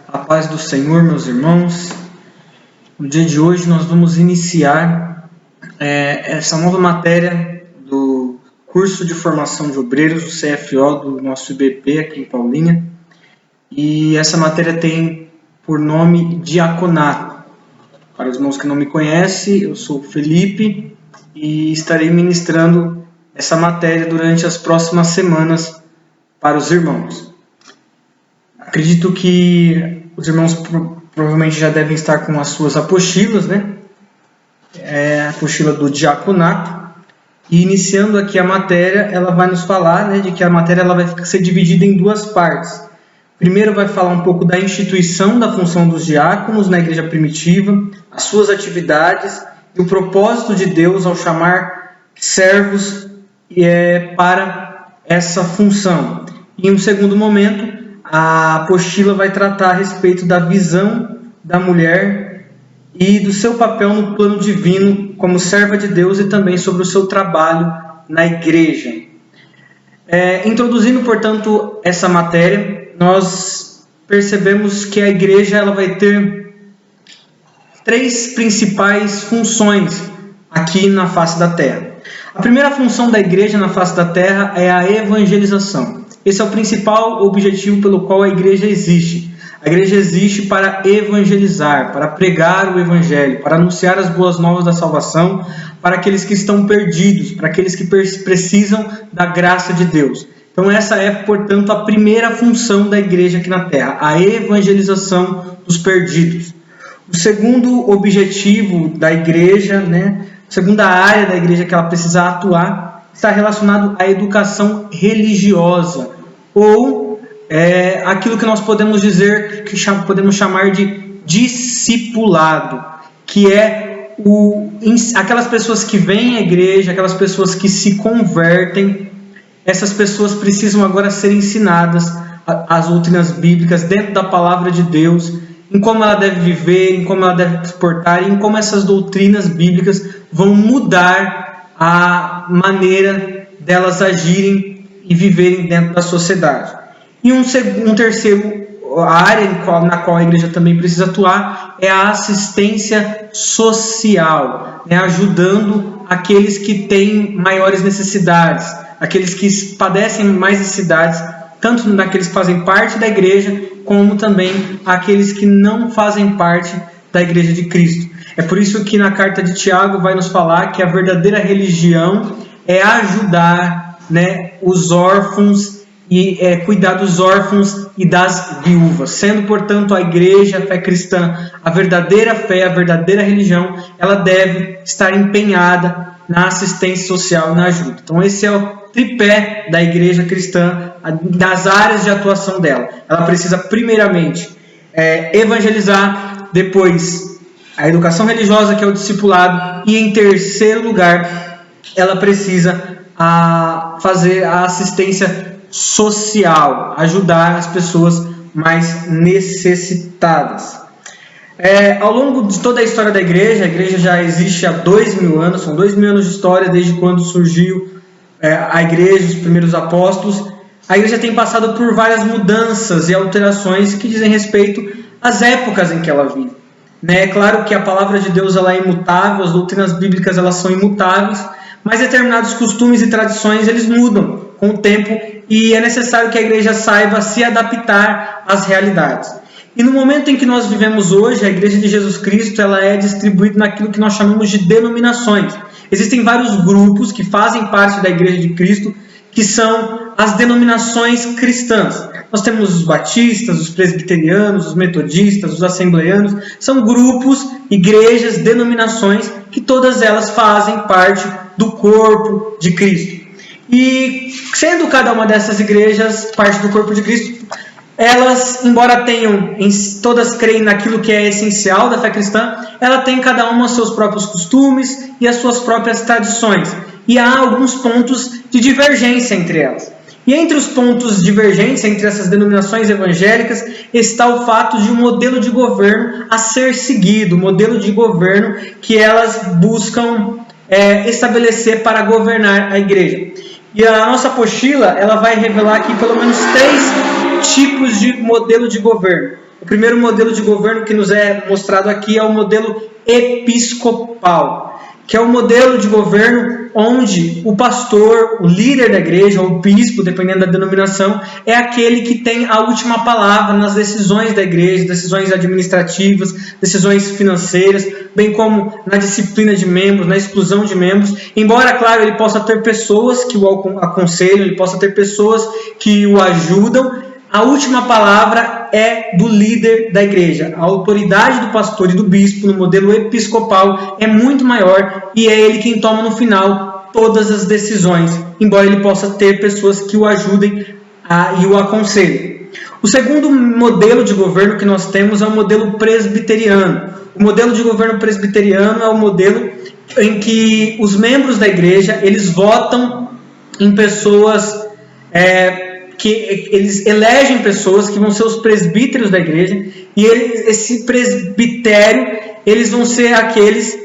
A paz do Senhor, meus irmãos. No dia de hoje nós vamos iniciar essa nova matéria do curso de formação de obreiros, o CFO do nosso IBP aqui em Paulinha. E essa matéria tem por nome Diaconato. Para os irmãos que não me conhecem, eu sou o Felipe e estarei ministrando essa matéria durante as próximas semanas para os irmãos. Acredito que os irmãos provavelmente já devem estar com as suas apostilas, né? A apostila do diaconato. E iniciando aqui a matéria, ela vai nos falar, né, de que a matéria ela vai ser dividida em duas partes. Primeiro vai falar um pouco da instituição da função dos diáconos na igreja primitiva, as suas atividades e o propósito de Deus ao chamar servos para essa função. E em um segundo momento, a apostila vai tratar a respeito da visão da mulher e do seu papel no plano divino como serva de Deus e também sobre o seu trabalho na igreja. Introduzindo, portanto, essa matéria, nós percebemos que a igreja ela vai ter três principais funções aqui na face da terra. A primeira função da igreja na face da terra é a evangelização. Esse é o principal objetivo pelo qual a igreja existe. A igreja existe para evangelizar, para pregar o evangelho, para anunciar as boas novas da salvação para aqueles que estão perdidos, para aqueles que precisam da graça de Deus. Então essa é, portanto, a primeira função da igreja aqui na terra, a evangelização dos perdidos. O segundo objetivo da igreja, a segunda área da igreja que ela precisa atuar, está relacionado à educação religiosa, ou aquilo que nós podemos dizer, que podemos chamar de discipulado, que é aquelas pessoas que vêm à igreja, aquelas pessoas que se convertem. Essas pessoas precisam agora ser ensinadas as doutrinas bíblicas dentro da palavra de Deus, em como ela deve viver, em como ela deve se portar, e em como essas doutrinas bíblicas vão mudar a maneira delas agirem e viverem dentro da sociedade. E um terceiro área na qual a igreja também precisa atuar é a assistência social, ajudando aqueles que têm maiores necessidades, aqueles que padecem mais necessidades, tanto daqueles que fazem parte da igreja, como também aqueles que não fazem parte da igreja de Cristo. É por isso que na carta de Tiago vai nos falar que a verdadeira religião é ajudar, os órfãos e cuidar dos órfãos e das viúvas. Sendo, portanto, a igreja, a fé cristã, a verdadeira fé, a verdadeira religião, ela deve estar empenhada na assistência social e na ajuda. Então esse é o tripé da igreja cristã, das áreas de atuação dela. Ela precisa primeiramente evangelizar, depois a educação religiosa, que é o discipulado, e em terceiro lugar ela precisa fazer a assistência social, ajudar as pessoas mais necessitadas. Ao longo de toda a história da igreja, a igreja já existe há 2000 anos, são 2000 anos de história desde quando surgiu a igreja, os primeiros apóstolos. A igreja tem passado por várias mudanças e alterações que dizem respeito às épocas em que ela vive. É claro que a palavra de Deus ela é imutável, as doutrinas bíblicas elas são imutáveis, mas determinados costumes e tradições eles mudam com o tempo e é necessário que a igreja saiba se adaptar às realidades. E no momento em que nós vivemos hoje, a Igreja de Jesus Cristo ela é distribuída naquilo que nós chamamos de denominações. Existem vários grupos que fazem parte da Igreja de Cristo, que são as denominações cristãs. Nós temos os batistas, os presbiterianos, os metodistas, os assembleanos. São grupos, igrejas, denominações, que todas elas fazem parte do corpo de Cristo. E sendo cada uma dessas igrejas parte do corpo de Cristo, elas, embora todas creem naquilo que é essencial da fé cristã, ela tem cada uma os seus próprios costumes e as suas próprias tradições. E há alguns pontos de divergência entre elas. E entre os pontos divergentes entre essas denominações evangélicas está o fato de um modelo de governo a ser seguido, um modelo de governo que elas buscam estabelecer para governar a igreja. E a nossa apostila ela vai revelar aqui pelo menos 3 tipos de modelo de governo. o primeiro modelo de governo que nos é mostrado aqui é o modelo episcopal, que é o modelo de governo onde o pastor, o líder da igreja, ou o bispo, dependendo da denominação, é aquele que tem a última palavra nas decisões da igreja, decisões administrativas, decisões financeiras, bem como na disciplina de membros, na exclusão de membros. Embora, claro, ele possa ter pessoas que o aconselham, ele possa ter pessoas que o ajudam, a última palavra é do líder da igreja. A autoridade do pastor e do bispo no modelo episcopal é muito maior e é ele quem toma no final todas as decisões, embora ele possa ter pessoas que o ajudem e o aconselhem. O segundo modelo de governo que nós temos é o modelo presbiteriano. O modelo de governo presbiteriano é o modelo em que os membros da igreja eles votam em pessoas que eles elegem pessoas que vão ser os presbíteros da igreja, e esse presbitério, eles vão ser aqueles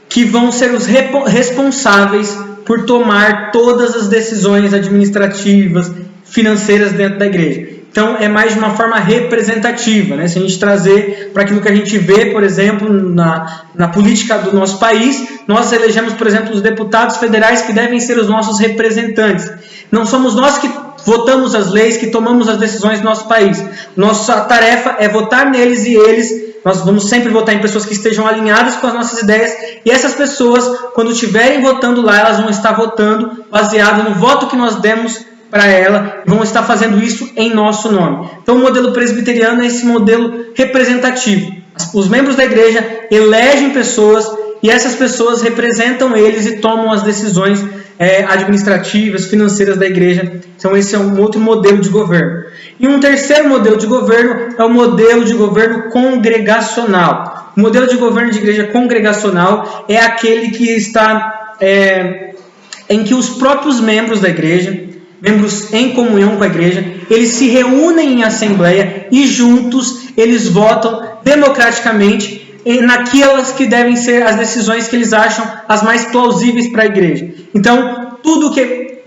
que vão ser os responsáveis por tomar todas as decisões administrativas, financeiras dentro da igreja. Então, é mais de uma forma representativa, né? Se a gente trazer para aquilo que a gente vê, por exemplo, na política do nosso país, nós elegemos, por exemplo, os deputados federais que devem ser os nossos representantes. Não somos nós que votamos as leis, que tomamos as decisões do nosso país. Nossa tarefa é votar neles e nós vamos sempre votar em pessoas que estejam alinhadas com as nossas ideias, e essas pessoas, quando estiverem votando lá, elas vão estar votando baseado no voto que nós demos para ela, e vão estar fazendo isso em nosso nome. Então o modelo presbiteriano é esse modelo representativo. Os membros da igreja elegem pessoas, e essas pessoas representam eles e tomam as decisões administrativas, financeiras da igreja. Então esse é um outro modelo de governo. E um terceiro modelo de governo é o modelo de governo congregacional. O modelo de governo de igreja congregacional é aquele que está em que os próprios membros da igreja, membros em comunhão com a igreja, eles se reúnem em assembleia e juntos eles votam democraticamente naquelas que devem ser as decisões que eles acham as mais plausíveis para a igreja. Então,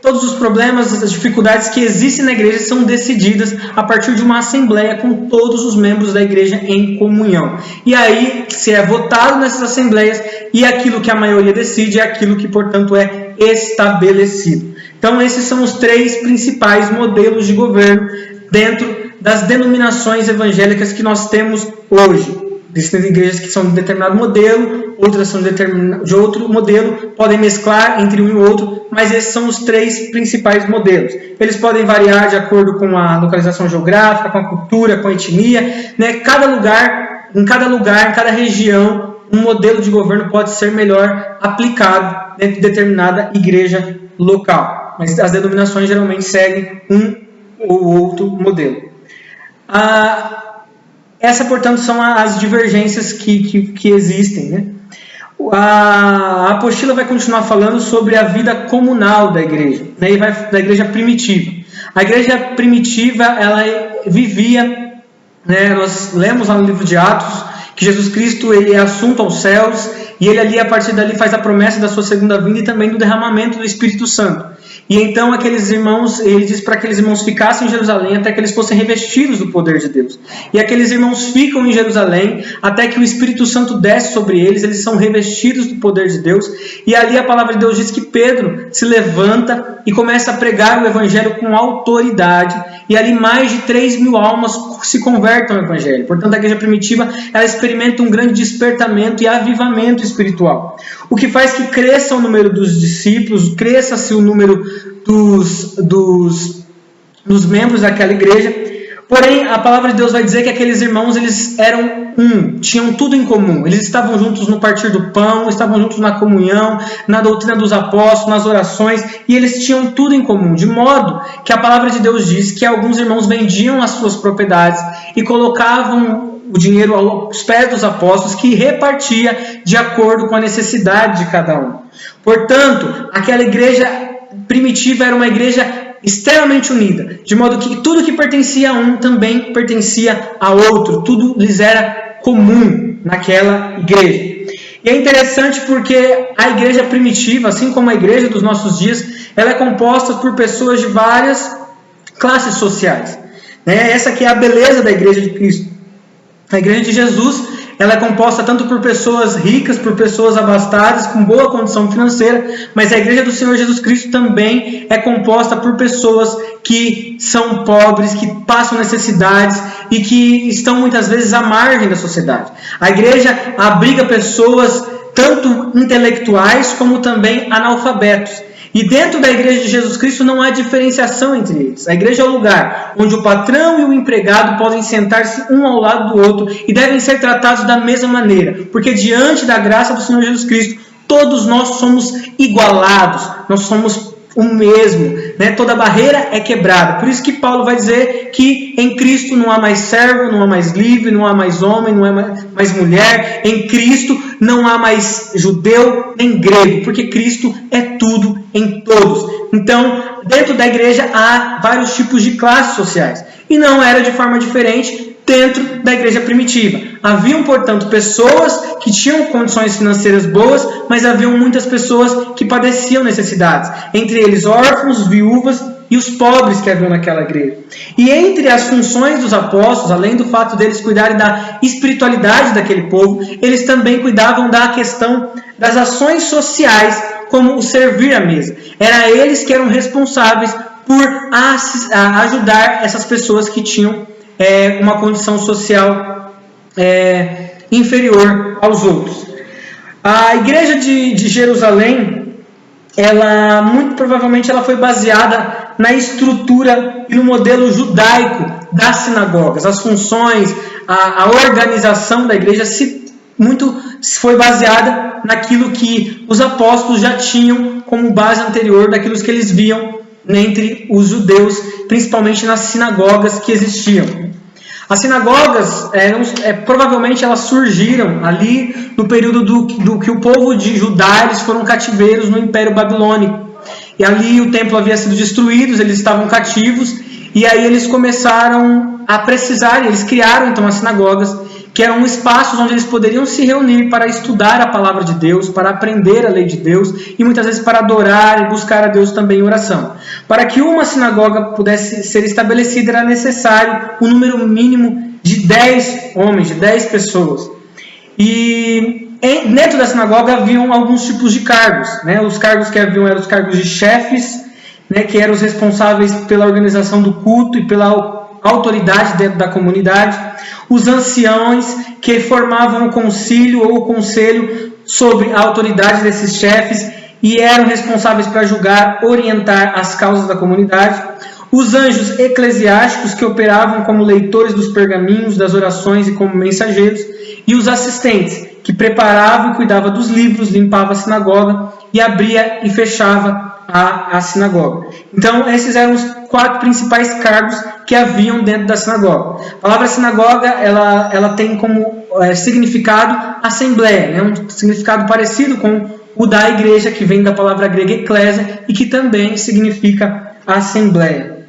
todos os problemas, as dificuldades que existem na igreja são decididas a partir de uma assembleia com todos os membros da igreja em comunhão. E aí, se é votado nessas assembleias, e aquilo que a maioria decide é aquilo que, portanto, é estabelecido. Então, esses são os três principais modelos de governo dentro das denominações evangélicas que nós temos hoje. Existem igrejas que são de determinado modelo, outras são de outro modelo, podem mesclar entre um e outro, mas esses são os três principais modelos. Eles podem variar de acordo com a localização geográfica, com a cultura, com a etnia, né? Em cada lugar, em cada região, um modelo de governo pode ser melhor aplicado dentro de determinada igreja local. Mas as denominações geralmente seguem um ou outro modelo. Essa, portanto, são as divergências que existem, né? A apostila vai continuar falando sobre a vida comunal da igreja, né? Da igreja primitiva. A igreja primitiva, ela vivia, né? Nós lemos lá no livro de Atos que Jesus Cristo ele é assunto aos céus, e ele ali, a partir dali, faz a promessa da sua segunda vinda e também do derramamento do Espírito Santo. E então aqueles irmãos, ele diz para que aqueles irmãos ficassem em Jerusalém até que eles fossem revestidos do poder de Deus. E aqueles irmãos ficam em Jerusalém até que o Espírito Santo desce sobre eles são revestidos do poder de Deus. E ali a palavra de Deus diz que Pedro se levanta e começa a pregar o evangelho com autoridade. E ali mais de 3.000 almas se convertem ao evangelho. Portanto, a igreja primitiva ela experimenta um grande despertamento e avivamento espiritual. O que faz que cresça o número dos discípulos, cresça-se o número dos membros daquela igreja. Porém, a palavra de Deus vai dizer que aqueles irmãos eles eram tinham tudo em comum. Eles estavam juntos no partir do pão, estavam juntos na comunhão, na doutrina dos apóstolos, nas orações, e eles tinham tudo em comum. De modo que a palavra de Deus diz que alguns irmãos vendiam as suas propriedades e colocavam o dinheiro aos pés dos apóstolos, que repartia de acordo com a necessidade de cada um. Portanto, aquela igreja primitiva era uma igreja extremamente unida, de modo que tudo que pertencia a um também pertencia a outro, tudo lhes era comum naquela igreja. E é interessante porque a igreja primitiva, assim como a igreja dos nossos dias, ela é composta por pessoas de várias classes sociais. Essa que é a beleza da igreja de Cristo. A igreja de Jesus, ela é composta tanto por pessoas ricas, por pessoas abastadas, com boa condição financeira, mas a igreja do Senhor Jesus Cristo também é composta por pessoas que são pobres, que passam necessidades e que estão muitas vezes à margem da sociedade. A igreja abriga pessoas tanto intelectuais como também analfabetos. E dentro da igreja de Jesus Cristo não há diferenciação entre eles. A igreja é o lugar onde o patrão e o empregado podem sentar-se um ao lado do outro e devem ser tratados da mesma maneira, porque diante da graça do Senhor Jesus Cristo, todos nós somos igualados, nós somos o mesmo, né? Toda barreira é quebrada. Por isso que Paulo vai dizer que em Cristo não há mais servo, não há mais livre, não há mais homem, não há mais mulher. Em Cristo não há mais judeu nem grego, porque Cristo é tudo em todos. Então, dentro da igreja há vários tipos de classes sociais. E não era de forma diferente dentro da igreja primitiva. Haviam, portanto, pessoas que tinham condições financeiras boas, mas haviam muitas pessoas que padeciam necessidades. Entre eles, órfãos, viúvas e os pobres que haviam naquela igreja. E entre as funções dos apóstolos, além do fato deles cuidarem da espiritualidade daquele povo, eles também cuidavam da questão das ações sociais, como o servir à mesa. Era eles que eram responsáveis por ajudar essas pessoas que tinham uma condição social inferior aos outros. A igreja de Jerusalém, ela muito provavelmente ela foi baseada na estrutura e no modelo judaico das sinagogas. As funções, a organização da igreja foi baseada naquilo que os apóstolos já tinham como base anterior, daquilo que eles viam entre os judeus, principalmente nas sinagogas que existiam. As sinagogas, provavelmente elas surgiram ali no período do que o povo de Judá, eles foram cativeiros no Império Babilônico. E ali o templo havia sido destruído, eles estavam cativos, e aí eles começaram a precisar, eles criaram então as sinagogas, que eram espaços onde eles poderiam se reunir para estudar a palavra de Deus, para aprender a lei de Deus e muitas vezes para adorar e buscar a Deus também em oração. Para que uma sinagoga pudesse ser estabelecida era necessário um número mínimo de 10 homens, de 10 pessoas. E dentro da sinagoga haviam alguns tipos de cargos, né? Os cargos que haviam eram os cargos de chefes, né? Que eram os responsáveis pela organização do culto e pela autoridade dentro da comunidade, os anciãos que formavam o concílio ou o conselho sobre a autoridade desses chefes e eram responsáveis para julgar, orientar as causas da comunidade, os anjos eclesiásticos que operavam como leitores dos pergaminhos, das orações e como mensageiros, e os assistentes que preparavam e cuidavam dos livros, limpavam a sinagoga e abria e fechava a sinagoga. Então, esses eram os 4 principais cargos que haviam dentro da sinagoga. A palavra sinagoga, ela tem como significado assembleia, né? Um significado parecido com o da igreja, que vem da palavra grega eclésia, e que também significa assembleia.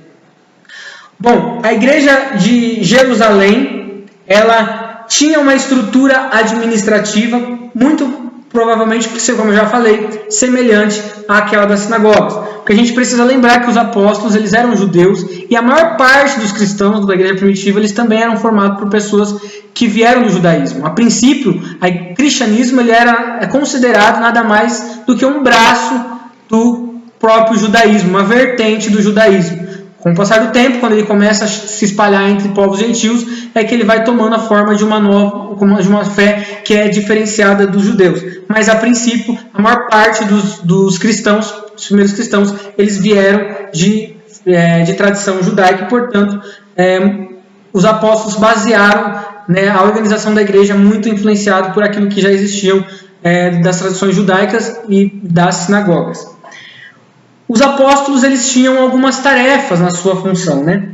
Bom, a igreja de Jerusalém, ela tinha uma estrutura administrativa muito provavelmente, como eu já falei, semelhante àquela das sinagogas. Porque a gente precisa lembrar que os apóstolos eles eram judeus e a maior parte dos cristãos da igreja primitiva eles também eram formados por pessoas que vieram do judaísmo. A princípio, o cristianismo ele era considerado nada mais do que um braço do próprio judaísmo, uma vertente do judaísmo. Com o passar do tempo, quando ele começa a se espalhar entre povos gentios, é que ele vai tomando a forma de uma fé que é diferenciada dos judeus. Mas, a princípio, a maior parte dos cristãos, os primeiros cristãos, eles vieram de tradição judaica e, portanto, os apóstolos basearam a organização da igreja muito influenciado por aquilo que já existiam das tradições judaicas e das sinagogas. Os apóstolos eles tinham algumas tarefas na sua função, né?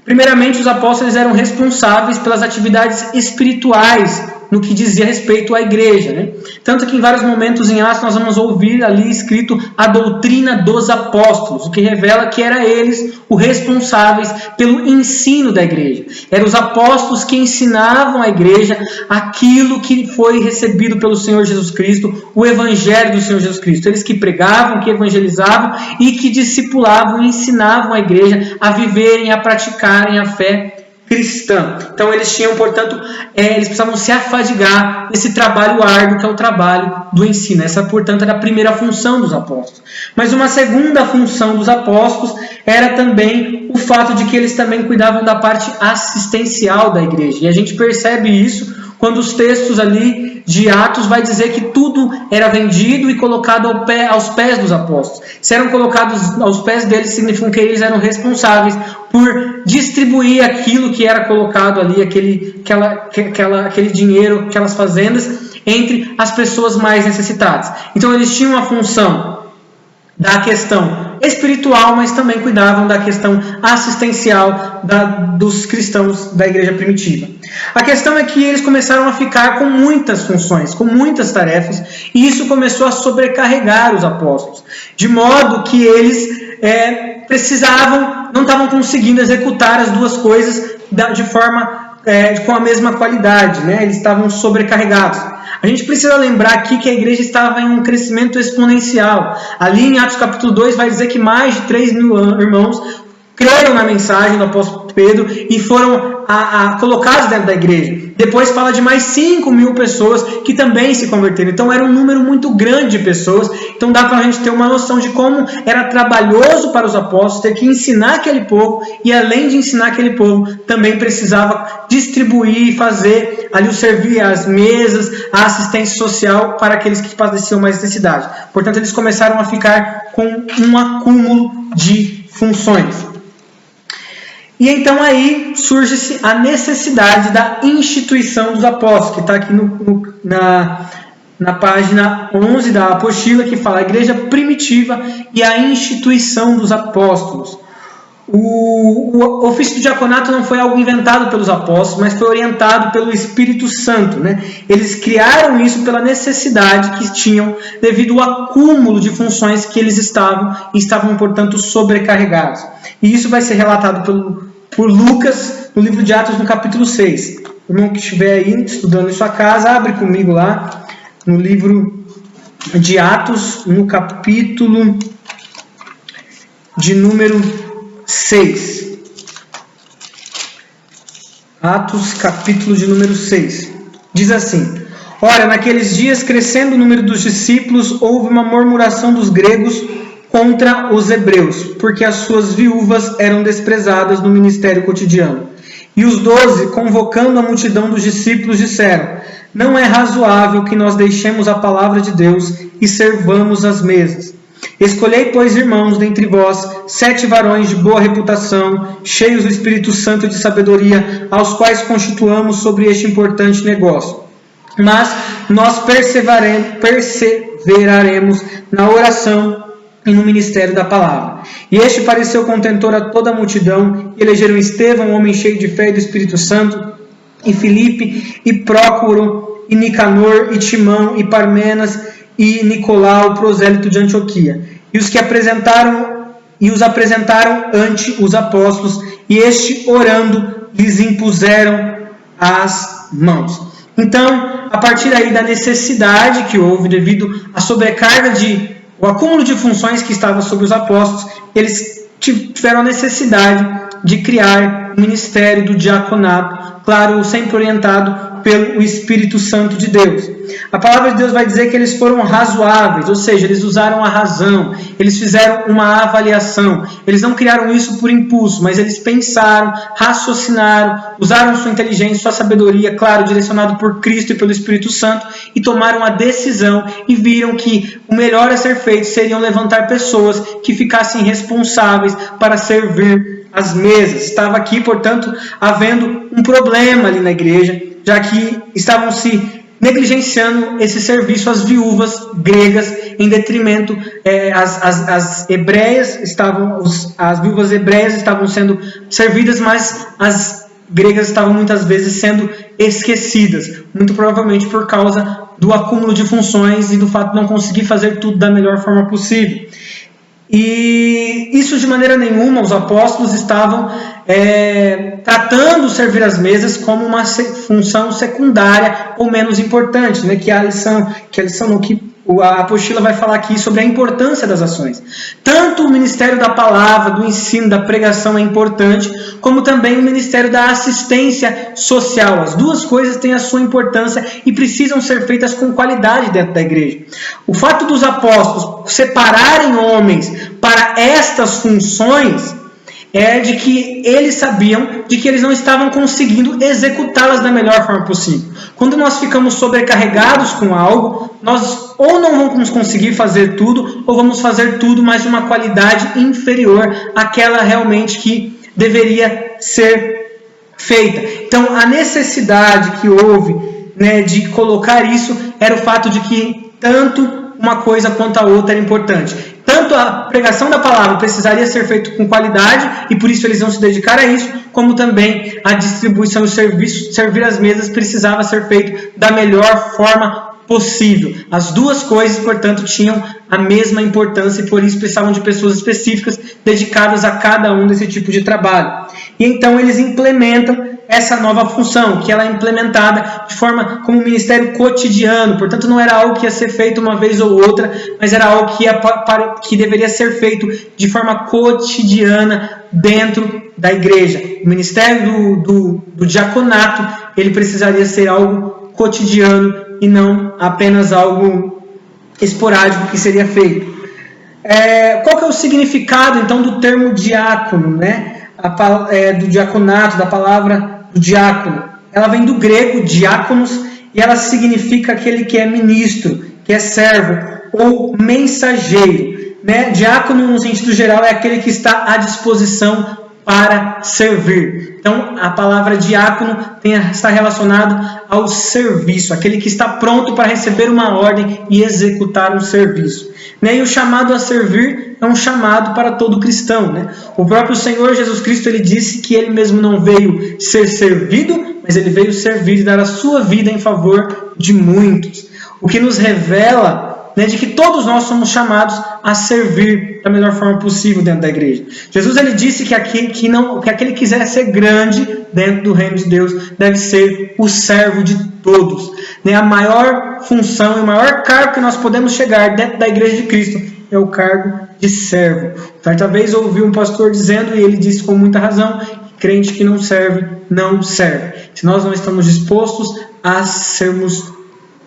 Primeiramente, os apóstolos eram responsáveis pelas atividades espirituais no que dizia respeito à igreja, né? Tanto que em vários momentos em Atos nós vamos ouvir ali escrito a doutrina dos apóstolos, o que revela que eram eles os responsáveis pelo ensino da igreja. Eram os apóstolos que ensinavam à igreja aquilo que foi recebido pelo Senhor Jesus Cristo, o evangelho do Senhor Jesus Cristo. Eles que pregavam, que evangelizavam e que discipulavam e ensinavam a igreja a viverem, a praticarem a fé cristã. Então eles tinham, portanto, eles precisavam se afadigar nesse trabalho árduo que é o trabalho do ensino. Essa, portanto, era a primeira função dos apóstolos. Mas uma segunda função dos apóstolos era também o fato de que eles também cuidavam da parte assistencial da igreja. E a gente percebe isso quando os textos ali de Atos vai dizer que tudo era vendido e colocado aos pés dos apóstolos. Se eram colocados aos pés deles, significa que eles eram responsáveis por distribuir aquilo que era colocado ali, aquele dinheiro, aquelas fazendas, entre as pessoas mais necessitadas. Então eles tinham a função da questão espiritual, mas também cuidavam da questão assistencial dos cristãos da igreja primitiva. A questão é que eles começaram a ficar com muitas funções, com muitas tarefas, e isso começou a sobrecarregar os apóstolos, de modo que eles não estavam conseguindo executar as duas coisas de forma com a mesma qualidade, né? Eles estavam sobrecarregados. A gente precisa lembrar aqui que a igreja estava em um crescimento exponencial. Ali em Atos capítulo 2 vai dizer que mais de 3.000 irmãos creram na mensagem do apóstolo Pedro e foram colocados dentro da igreja. Depois fala de mais 5.000 pessoas que também se converteram. Então era um número muito grande de pessoas. Então dá para a gente ter uma noção de como era trabalhoso para os apóstolos ter que ensinar aquele povo, e além de ensinar aquele povo, também precisava distribuir e fazer ali o servir as mesas, a assistência social para aqueles que padeciam mais necessidade. Portanto, eles começaram a ficar com um acúmulo de funções. E então aí surge-se a necessidade da instituição dos apóstolos, que está aqui na página 11 da apostila, que fala a igreja primitiva e a instituição dos apóstolos. O ofício do diaconato não foi algo inventado pelos apóstolos, mas foi orientado pelo Espírito Santo, né? Eles criaram isso pela necessidade que tinham devido ao acúmulo de funções que eles estavam, portanto, sobrecarregados. E isso vai ser relatado por Lucas no livro de Atos, no capítulo 6. O irmão que estiver aí estudando em sua casa, abre comigo lá no livro de Atos, no capítulo de número 6. Atos, capítulo de número 6. Diz assim: Ora, naqueles dias, crescendo o número dos discípulos, houve uma murmuração dos gregos contra os hebreus, porque as suas viúvas eram desprezadas no ministério cotidiano. E os 12, convocando a multidão dos discípulos, disseram: Não é razoável que nós deixemos a palavra de Deus e servamos as mesas. Escolhei, pois, irmãos, dentre vós, 7 varões de boa reputação, cheios do Espírito Santo e de sabedoria, aos quais constituamos sobre este importante negócio. Mas nós perseveraremos na oração e no ministério da palavra. E este pareceu contentor a toda a multidão, e elegeram Estevão, um homem cheio de fé e do Espírito Santo, e Filipe, e Prócoro, e Nicanor, e Timão, e Parmenas, e Nicolau, prosélito de Antioquia. E os apresentaram ante os apóstolos, e este, orando, lhes impuseram as mãos. Então, a partir aí da necessidade que houve, devido à sobrecarga o acúmulo de funções que estava sobre os apóstolos, eles tiveram a necessidade de criar o ministério do diaconato, claro, sempre orientado pelo Espírito Santo de Deus. A palavra de Deus vai dizer que eles foram razoáveis, ou seja, eles usaram a razão, eles fizeram uma avaliação, eles não criaram isso por impulso, mas eles pensaram, raciocinaram, usaram sua inteligência, sua sabedoria, claro, direcionado por Cristo e pelo Espírito Santo, e tomaram a decisão e viram que o melhor a ser feito seriam levantar pessoas que ficassem responsáveis para servir as mesas. Estava aqui, portanto, havendo um problema ali na igreja, já que estavam se negligenciando esse serviço às viúvas gregas, em detrimento as viúvas hebreias estavam sendo servidas, mas as gregas estavam muitas vezes sendo esquecidas, muito provavelmente por causa do acúmulo de funções e do fato de não conseguir fazer tudo da melhor forma possível. E isso de maneira nenhuma, os apóstolos estavam tratando servir as mesas como uma função secundária ou menos importante, né? que a apostila vai falar aqui sobre a importância das ações. Tanto o ministério da palavra, do ensino, da pregação é importante, como também o ministério da assistência social. As duas coisas têm a sua importância e precisam ser feitas com qualidade dentro da igreja. O fato dos apóstolos separarem homens para estas funções é de que eles sabiam de que eles não estavam conseguindo executá-las da melhor forma possível. Quando nós ficamos sobrecarregados com algo, nós ou não vamos conseguir fazer tudo, ou vamos fazer tudo, mas de uma qualidade inferior àquela realmente que deveria ser feita. Então, a necessidade que houve, né, de colocar isso era o fato de que tanto uma coisa quanto a outra era importante. Tanto a pregação da palavra precisaria ser feita com qualidade, e por isso eles vão se dedicar a isso, como também a distribuição do serviço, servir as mesas, precisava ser feito da melhor forma possível. As duas coisas, portanto, tinham a mesma importância e por isso precisavam de pessoas específicas dedicadas a cada um desse tipo de trabalho. E então eles implementam essa nova função, que ela é implementada de forma como um ministério cotidiano, portanto não era algo que ia ser feito uma vez ou outra, mas era algo que deveria ser feito de forma cotidiana dentro da igreja. O ministério do diaconato, ele precisaria ser algo cotidiano e não apenas algo esporádico que seria feito. Qual que é o significado então do termo diácono, né? Do diaconato, da palavra do diácono? Ela vem do grego diáconos e ela significa aquele que é ministro, que é servo ou mensageiro, né? Diácono no sentido geral é aquele que está à disposição para servir. Então, a palavra diácono está relacionado ao serviço, aquele que está pronto para receber uma ordem e executar um serviço. E o chamado a servir é um chamado para todo cristão. Né? O próprio Senhor Jesus Cristo, ele disse que ele mesmo não veio ser servido, mas ele veio servir e dar a sua vida em favor de muitos. O que nos revela, né, de que todos nós somos chamados a servir da melhor forma possível dentro da igreja. Jesus, ele disse que aquele que quiser ser grande dentro do reino de Deus deve ser o servo de todos. Né? A maior função e o maior cargo que nós podemos chegar dentro da igreja de Cristo é o cargo de servo. Certa vez eu ouvi um pastor dizendo, e ele disse com muita razão, que crente que não serve, não serve. Se nós não estamos dispostos a sermos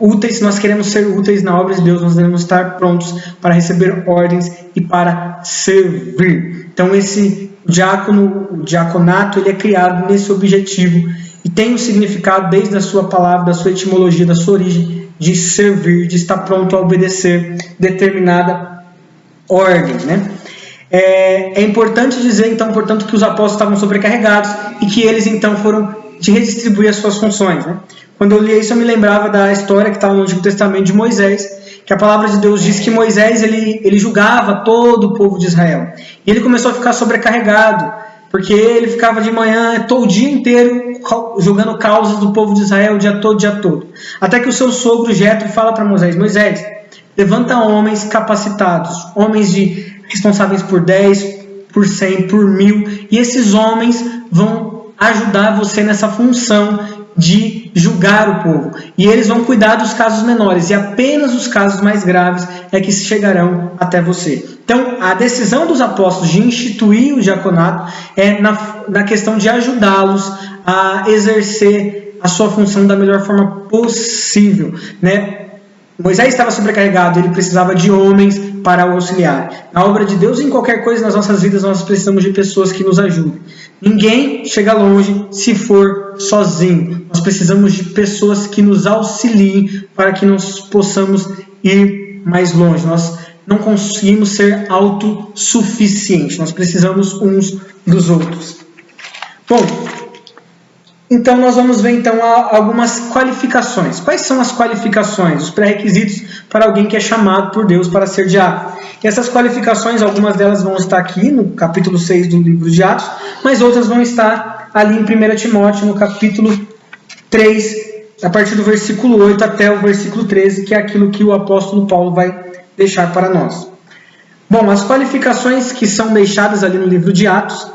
úteis, se nós queremos ser úteis na obra de Deus, nós devemos estar prontos para receber ordens e para servir. Então esse o diaconato, ele é criado nesse objetivo e tem um significado desde a sua palavra, da sua etimologia, da sua origem, de servir, de estar pronto a obedecer determinada ordem, né? É importante dizer, então, portanto, que os apóstolos estavam sobrecarregados e que eles, então, foram de redistribuir as suas funções, né? Quando eu li isso, eu me lembrava da história que está no Antigo Testamento de Moisés, que a palavra de Deus diz que Moisés ele julgava todo o povo de Israel. E ele começou a ficar sobrecarregado, porque ele ficava de manhã, todo o dia inteiro, julgando causas do povo de Israel, o dia todo. Até que o seu sogro Jetro fala para Moisés: Moisés, levanta homens capacitados, homens responsáveis por 10, por 100, por 1000, e esses homens vão ajudar você nessa função de julgar o povo. E eles vão cuidar dos casos menores, e apenas os casos mais graves é que chegarão até você. Então, a decisão dos apóstolos de instituir o diaconato é na questão de ajudá-los a exercer a sua função da melhor forma possível, né? Moisés estava sobrecarregado, ele precisava de homens para o auxiliar. Na obra de Deus, em qualquer coisa nas nossas vidas, nós precisamos de pessoas que nos ajudem. Ninguém chega longe se for sozinho. Nós precisamos de pessoas que nos auxiliem para que nós possamos ir mais longe. Nós não conseguimos ser autossuficientes. Nós precisamos uns dos outros. Bom, então nós vamos ver então algumas qualificações. Quais são as qualificações, os pré-requisitos para alguém que é chamado por Deus para ser diácono? E essas qualificações, algumas delas vão estar aqui no capítulo 6 do livro de Atos, mas outras vão estar ali em 1 Timóteo, no capítulo 3, a partir do versículo 8 até o versículo 13, que é aquilo que o apóstolo Paulo vai deixar para nós. Bom, as qualificações que são deixadas ali no livro de Atos,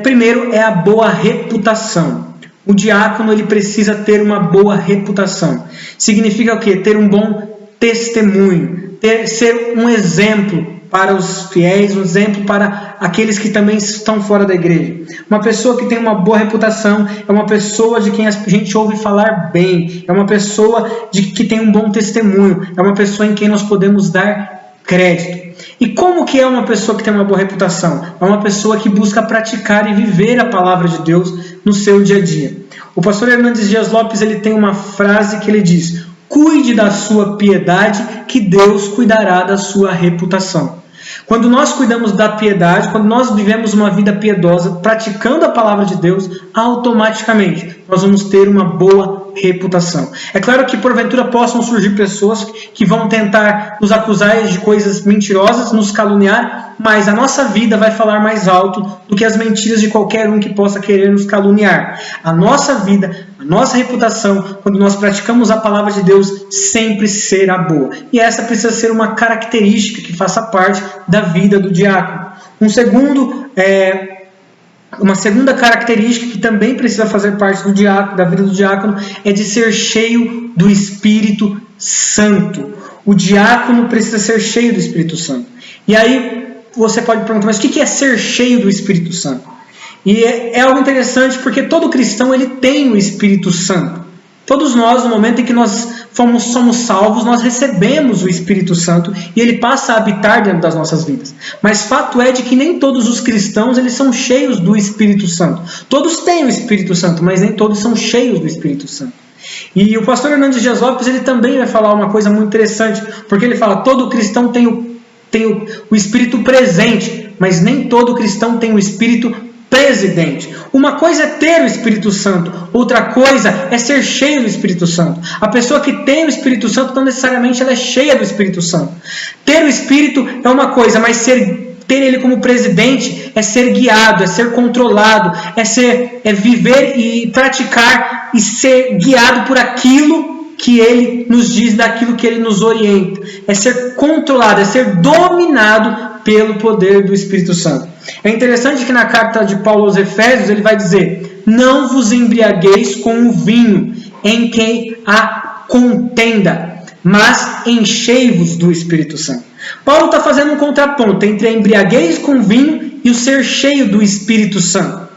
primeiro é a boa reputação. O diácono, ele precisa ter uma boa reputação. Significa o quê? Ter um bom testemunho, ser um exemplo para os fiéis, um exemplo para aqueles que também estão fora da igreja. Uma pessoa que tem uma boa reputação é uma pessoa de quem a gente ouve falar bem, é uma pessoa que tem um bom testemunho, é uma pessoa em quem nós podemos dar crédito. E como que é uma pessoa que tem uma boa reputação? É uma pessoa que busca praticar e viver a palavra de Deus no seu dia a dia. O pastor Hernandes Dias Lopes ele tem uma frase que ele diz: cuide da sua piedade, que Deus cuidará da sua reputação. Quando nós cuidamos da piedade, quando nós vivemos uma vida piedosa, praticando a palavra de Deus, automaticamente nós vamos ter uma boa reputação. É claro que porventura possam surgir pessoas que vão tentar nos acusar de coisas mentirosas, nos caluniar, mas a nossa vida vai falar mais alto do que as mentiras de qualquer um que possa querer nos caluniar. A nossa vida, a nossa reputação, quando nós praticamos a palavra de Deus, sempre será boa. E essa precisa ser uma característica que faça parte da vida do diácono. Uma segunda característica que também precisa fazer parte do diácono, da vida do diácono, é de ser cheio do Espírito Santo. O diácono precisa ser cheio do Espírito Santo. E aí você pode perguntar, mas o que é ser cheio do Espírito Santo? E é algo interessante porque todo cristão ele tem o Espírito Santo. Todos nós, no momento em que nós somos salvos, nós recebemos o Espírito Santo e ele passa a habitar dentro das nossas vidas. Mas fato é de que nem todos os cristãos eles são cheios do Espírito Santo. Todos têm o Espírito Santo, mas nem todos são cheios do Espírito Santo. E o pastor Hernandes Dias Lopes ele também vai falar uma coisa muito interessante, porque ele fala: todo cristão tem o Espírito presente, mas nem todo cristão tem o Espírito presidente. Uma coisa é ter o Espírito Santo, outra coisa é ser cheio do Espírito Santo. A pessoa que tem o Espírito Santo não necessariamente ela é cheia do Espírito Santo. Ter o Espírito é uma coisa, mas ter ele como presidente é ser guiado, é ser controlado, é viver e praticar e ser guiado por aquilo que ele nos diz, daquilo que ele nos orienta. É ser controlado, é ser dominado pelo poder do Espírito Santo. É interessante que na carta de Paulo aos Efésios ele vai dizer: não vos embriagueis com o vinho em que há contenda, mas enchei-vos do Espírito Santo. Paulo está fazendo um contraponto entre a embriaguez com vinho e o ser cheio do Espírito Santo.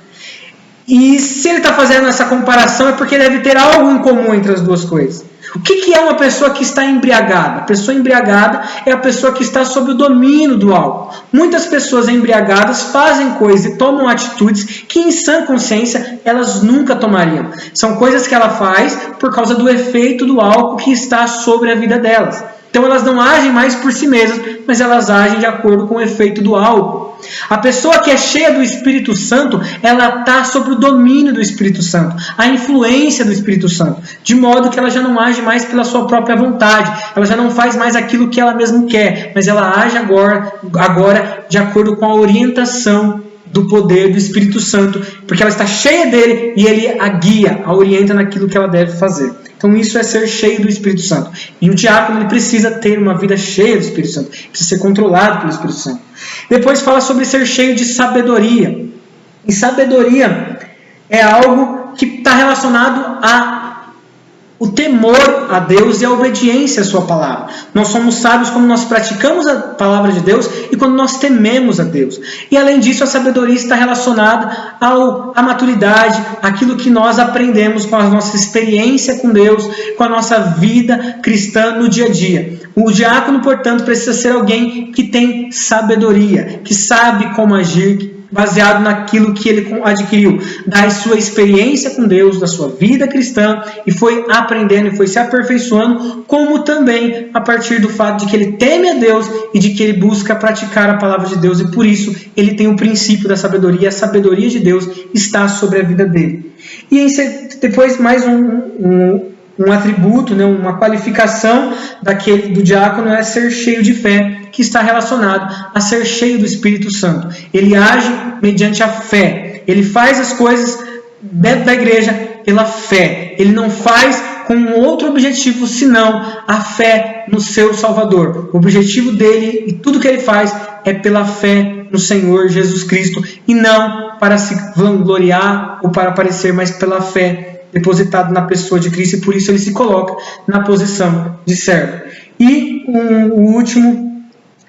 E se ele está fazendo essa comparação é porque deve ter algo em comum entre as duas coisas. O que é uma pessoa que está embriagada? A pessoa embriagada é a pessoa que está sob o domínio do álcool. Muitas pessoas embriagadas fazem coisas e tomam atitudes que em sã consciência elas nunca tomariam. São coisas que ela faz por causa do efeito do álcool que está sobre a vida delas. Então elas não agem mais por si mesmas, mas elas agem de acordo com o efeito do álcool. A pessoa que é cheia do Espírito Santo, ela está sob o domínio do Espírito Santo, a influência do Espírito Santo, de modo que ela já não age mais pela sua própria vontade, ela já não faz mais aquilo que ela mesma quer, mas ela age agora de acordo com a orientação do poder do Espírito Santo, porque ela está cheia dele e ele a guia, a orienta naquilo que ela deve fazer. Então isso é ser cheio do Espírito Santo. E o diácono ele precisa ter uma vida cheia do Espírito Santo, precisa ser controlado pelo Espírito Santo. Depois fala sobre ser cheio de sabedoria. E sabedoria é algo que está relacionado o temor a Deus e a obediência à sua palavra. Nós somos sábios quando nós praticamos a palavra de Deus e quando nós tememos a Deus. E além disso, a sabedoria está relacionada à maturidade, aquilo que nós aprendemos com a nossa experiência com Deus, com a nossa vida cristã no dia a dia. O diácono, portanto, precisa ser alguém que tem sabedoria, que sabe como agir, baseado naquilo que ele adquiriu, da sua experiência com Deus, da sua vida cristã, e foi aprendendo e foi se aperfeiçoando, como também a partir do fato de que ele teme a Deus e de que ele busca praticar a palavra de Deus, e por isso ele tem o princípio da sabedoria, a sabedoria de Deus está sobre a vida dele. E depois mais um atributo, uma qualificação do diácono é ser cheio de fé, que está relacionado a ser cheio do Espírito Santo. Ele age mediante a fé. Ele faz as coisas dentro da igreja pela fé. Ele não faz com outro objetivo senão a fé no seu Salvador. O objetivo dele e tudo que ele faz é pela fé no Senhor Jesus Cristo e não para se vangloriar ou para aparecer, mas pela fé depositado na pessoa de Cristo, e por isso ele se coloca na posição de servo. E o último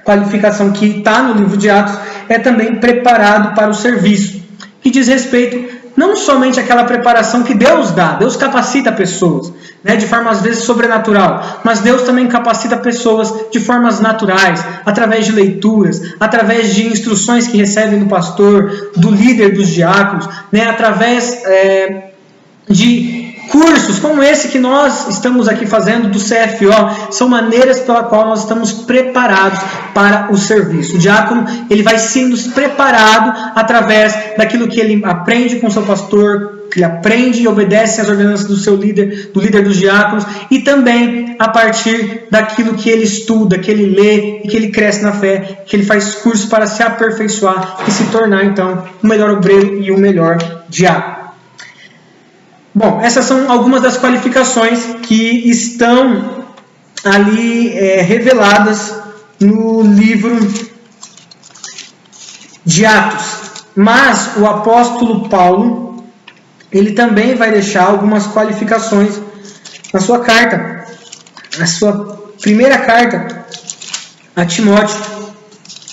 qualificação que está no livro de Atos é também preparado para o serviço, que diz respeito não somente àquela preparação que Deus dá, Deus capacita pessoas, né, de forma às vezes sobrenatural, mas Deus também capacita pessoas de formas naturais, através de leituras, através de instruções que recebem do pastor, do líder dos diáconos, né, através de cursos como esse que nós estamos aqui fazendo do CFO. São maneiras pela qual nós estamos preparados para o serviço. O diácono, ele vai sendo preparado através daquilo que ele aprende com o seu pastor, que ele aprende e obedece às ordenanças do seu líder, do líder dos diáconos, e também a partir daquilo que ele estuda, que ele lê e que ele cresce na fé, que ele faz cursos para se aperfeiçoar e se tornar então o melhor obreiro e o melhor diácono. Bom, essas são algumas das qualificações que estão ali reveladas no livro de Atos. Mas o apóstolo Paulo, ele também vai deixar algumas qualificações na sua carta, na sua primeira carta a Timóteo,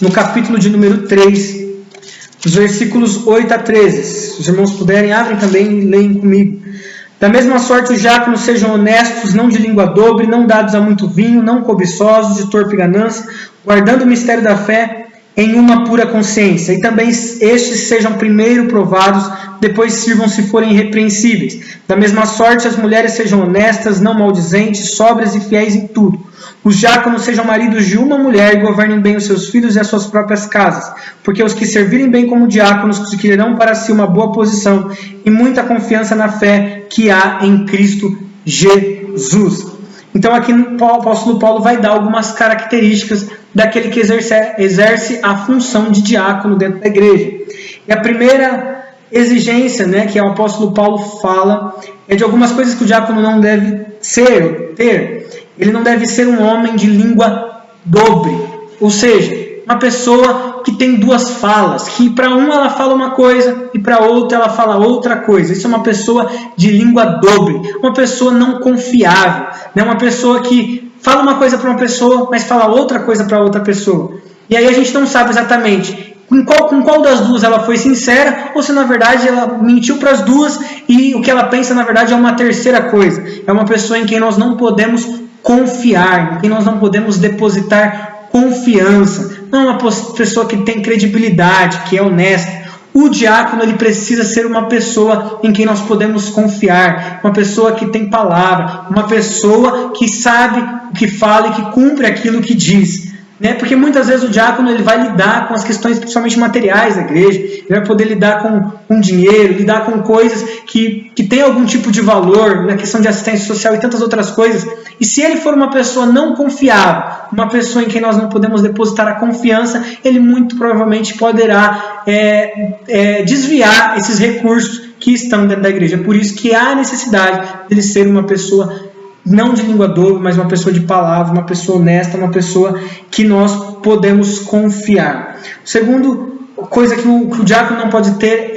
no capítulo de número 3, os versículos 8 a 13. Se os irmãos puderem, abrem também e leem comigo. Da mesma sorte, os diáconos sejam honestos, não de língua dobre, não dados a muito vinho, não cobiçosos, de torpe ganância, guardando o mistério da fé em uma pura consciência. E também estes sejam primeiro provados, depois sirvam se forem irrepreensíveis. Da mesma sorte, as mulheres sejam honestas, não maldizentes, sóbrias e fiéis em tudo. Os diáconos sejam maridos de uma mulher e governem bem os seus filhos e as suas próprias casas, porque os que servirem bem como diáconos adquirirão para si uma boa posição e muita confiança na fé que há em Cristo Jesus. Então aqui o apóstolo Paulo vai dar algumas características daquele que exerce a função de diácono dentro da igreja. E a primeira exigência, né, que o apóstolo Paulo fala é de algumas coisas que o diácono não deve ter. Ele não deve ser um homem de língua dobre, ou seja, uma pessoa que tem duas falas, que para um ela fala uma coisa e para outra ela fala outra coisa. Isso é uma pessoa de língua dobre, uma pessoa não confiável, né? Uma pessoa que fala uma coisa para uma pessoa, mas fala outra coisa para outra pessoa. E aí a gente não sabe exatamente com qual das duas ela foi sincera, ou se na verdade ela mentiu para as duas e o que ela pensa na verdade é uma terceira coisa. É uma pessoa em quem nós não podemos confiar, em quem nós não podemos depositar confiança. Não é uma pessoa que tem credibilidade, que é honesta. O diácono, ele precisa ser uma pessoa em quem nós podemos confiar, uma pessoa que tem palavra, uma pessoa que sabe o que fala e que cumpre aquilo que diz. Né? Porque muitas vezes o diácono ele vai lidar com as questões principalmente materiais da igreja, ele vai poder lidar com dinheiro, lidar com coisas que tem algum tipo de valor, na questão de assistência social e tantas outras coisas. E se ele for uma pessoa não confiável, uma pessoa em quem nós não podemos depositar a confiança, ele muito provavelmente poderá desviar esses recursos que estão dentro da igreja. Por isso que há necessidade de ele ser uma pessoa não de língua dobre, mas uma pessoa de palavra, uma pessoa honesta, uma pessoa que nós podemos confiar. Segundo coisa que o diácono não pode ter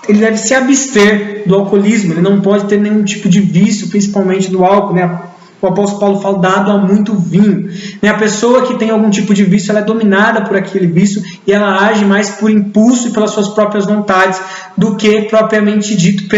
ele deve se abster do alcoolismo, ele não pode ter nenhum tipo de vício, principalmente do álcool, né? O apóstolo Paulo fala, dado a muito vinho. A pessoa que tem algum tipo de vício, ela é dominada por aquele vício e ela age mais por impulso e pelas suas próprias vontades do que propriamente dito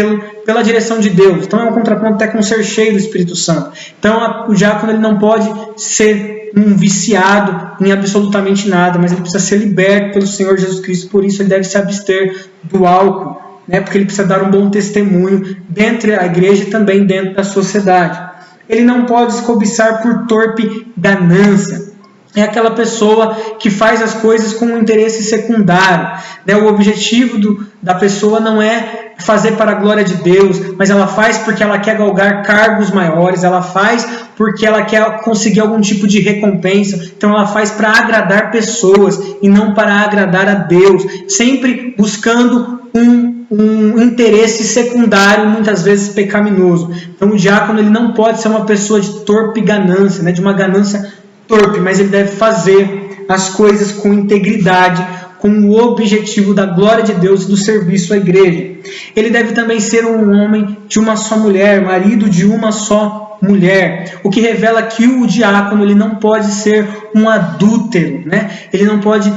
pela direção de Deus. Então é um contraponto até com o ser cheio do Espírito Santo. Então o diácono ele não pode ser um viciado em absolutamente nada, mas ele precisa ser liberto pelo Senhor Jesus Cristo, por isso ele deve se abster do álcool, né? Porque ele precisa dar um bom testemunho dentro da igreja e também dentro da sociedade. Ele não pode se cobiçar por torpe ganância. É aquela pessoa que faz as coisas com um interesse secundário. Né? O objetivo da pessoa não é fazer para a glória de Deus, mas ela faz porque ela quer galgar cargos maiores, ela faz porque ela quer conseguir algum tipo de recompensa. Então ela faz para agradar pessoas e não para agradar a Deus, sempre buscando um interesse secundário, muitas vezes pecaminoso. Então o diácono ele não pode ser uma pessoa de torpe ganância, né, de uma ganância torpe, mas ele deve fazer as coisas com integridade, com o objetivo da glória de Deus e do serviço à igreja. Ele deve também ser um homem de uma só mulher, marido de uma só mulher, o que revela que o diácono ele não pode ser um adúltero, né? Ele não pode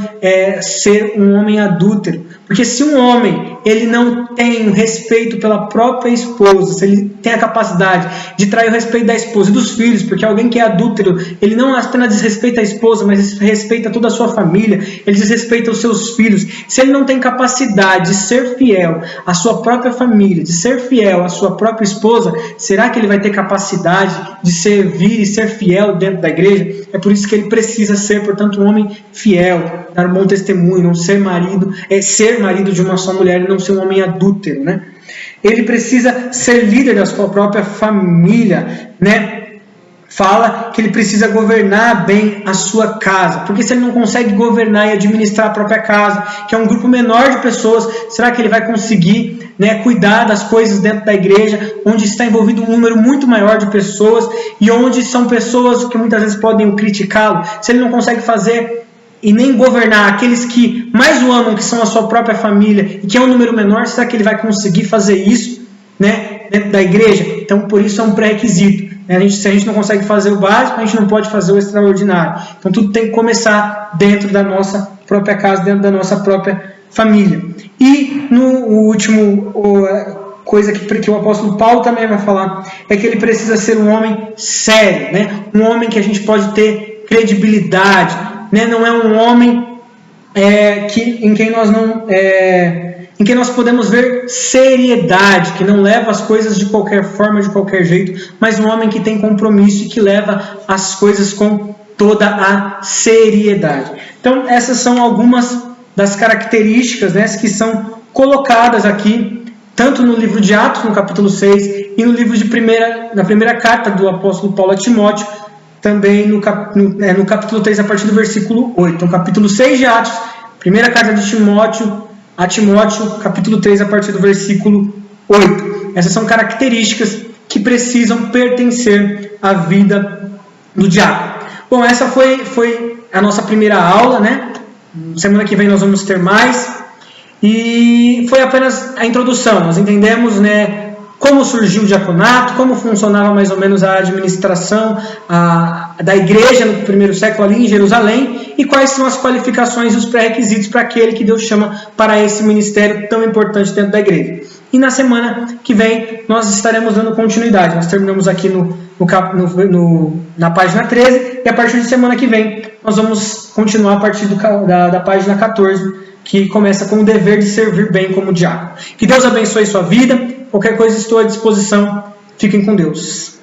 ser um homem adúltero, porque se um homem ele não tem o respeito pela própria esposa, se ele tem a capacidade de trair o respeito da esposa e dos filhos, porque alguém que é adúltero, ele não apenas desrespeita a esposa, mas respeita toda a sua família, ele desrespeita os seus filhos. Se ele não tem capacidade de ser fiel à sua própria família, de ser fiel à sua própria esposa, será que ele vai ter capacidade de servir e ser fiel dentro da igreja? É por isso que ele precisa ser, portanto, um homem fiel, dar um bom testemunho, não ser marido, ser marido de uma só mulher e não ser um homem adúltero, né? Ele precisa ser líder da sua própria família, né? Fala que ele precisa governar bem a sua casa, porque se ele não consegue governar e administrar a própria casa, que é um grupo menor de pessoas, será que ele vai conseguir, né, cuidar das coisas dentro da igreja, onde está envolvido um número muito maior de pessoas e onde são pessoas que muitas vezes podem criticá-lo? Se ele não consegue fazer e nem governar aqueles que mais o amam, que são a sua própria família, e que é um número menor, será que ele vai conseguir fazer isso, né, dentro da igreja? Então, por isso é um pré-requisito. Se a gente não consegue fazer o básico, a gente não pode fazer o extraordinário. Então, tudo tem que começar dentro da nossa própria casa, dentro da nossa própria família. E, no último coisa que o apóstolo Paulo também vai falar, é que ele precisa ser um homem sério, né? Um homem que a gente pode ter credibilidade, né? Não é um homem em quem nós podemos ver seriedade, que não leva as coisas de qualquer forma, de qualquer jeito, mas um homem que tem compromisso e que leva as coisas com toda a seriedade. Então, essas são algumas das características, né, que são colocadas aqui, tanto no livro de Atos, no capítulo 6, e no livro na primeira carta do apóstolo Paulo a Timóteo, também no capítulo 3, a partir do versículo 8. Então, capítulo 6 de Atos, primeira carta de Timóteo, a Timóteo, capítulo 3, a partir do versículo 8. Essas são características que precisam pertencer à vida do diácono. Bom, essa foi a nossa primeira aula, né? Semana que vem nós vamos ter mais. E foi apenas a introdução. Nós entendemos, né, como surgiu o diaconato, como funcionava mais ou menos a administração da igreja no primeiro século ali em Jerusalém, e quais são as qualificações e os pré-requisitos para aquele que Deus chama para esse ministério tão importante dentro da igreja. E na semana que vem nós estaremos dando continuidade. Nós terminamos aqui na página 13, e a partir de semana que vem nós vamos continuar a partir da página 14, que começa com o dever de servir bem como diácono. Que Deus abençoe sua vida. Qualquer coisa estou à disposição. Fiquem com Deus.